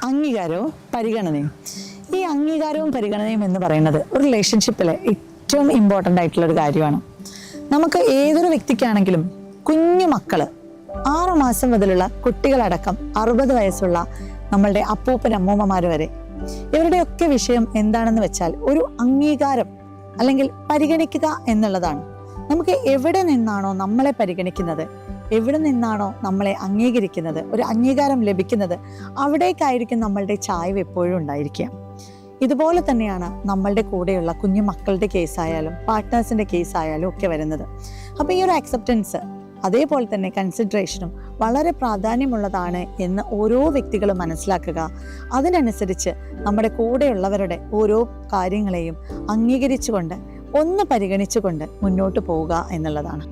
അംഗീകാരവും പരിഗണനയും. ഈ അംഗീകാരവും പരിഗണനയും എന്ന് പറയുന്നത് ഒരു റിലേഷൻഷിപ്പിലെ ഏറ്റവും ഇമ്പോർട്ടൻ്റ് ആയിട്ടുള്ള ഒരു കാര്യമാണ്. നമുക്ക് ഏതൊരു വ്യക്തിക്കാണെങ്കിലും കുഞ്ഞു മക്കള് 6 മാസം മുതലുള്ള കുട്ടികളടക്കം 60 വയസ്സുള്ള നമ്മളുടെ അപ്പൂപ്പൻ അമ്മൂമ്മമാർ വരെ ഇവരുടെയൊക്കെ വിഷയം എന്താണെന്ന് വെച്ചാൽ ഒരു അംഗീകാരം അല്ലെങ്കിൽ പരിഗണിക്കുക എന്നുള്ളതാണ്. നമുക്ക് എവിടെ നിന്നാണോ നമ്മളെ പരിഗണിക്കുന്നത്, എവിടെ നിന്നാണോ നമ്മളെ അംഗീകരിക്കുന്നത്, ഒരു അംഗീകാരം ലഭിക്കുന്നത്, അവിടേക്കായിരിക്കും നമ്മളുടെ ചായ്വ് എപ്പോഴും ഉണ്ടായിരിക്കുക. ഇതുപോലെ തന്നെയാണ് നമ്മളുടെ കൂടെയുള്ള കുഞ്ഞു മക്കളുടെ കേസായാലും പാർട്ട്നേഴ്സിന്റെ കേസായാലും ഒക്കെ വരുന്നത്. അപ്പൊ ഈ ഒരു അക്സെപ്റ്റൻസ് അതേപോലെ തന്നെ കൺസിഡറേഷനും വളരെ പ്രാധാന്യമുള്ളതാണ് എന്ന് ഓരോ വ്യക്തികളും മനസ്സിലാക്കുക. അതിനനുസരിച്ച് നമ്മുടെ കൂടെയുള്ളവരുടെ ഓരോ കാര്യങ്ങളെയും അംഗീകരിച്ചുകൊണ്ട് ഒന്ന് പരിഗണിച്ചുകൊണ്ട് മുന്നോട്ട് പോവുക എന്നുള്ളതാണ്.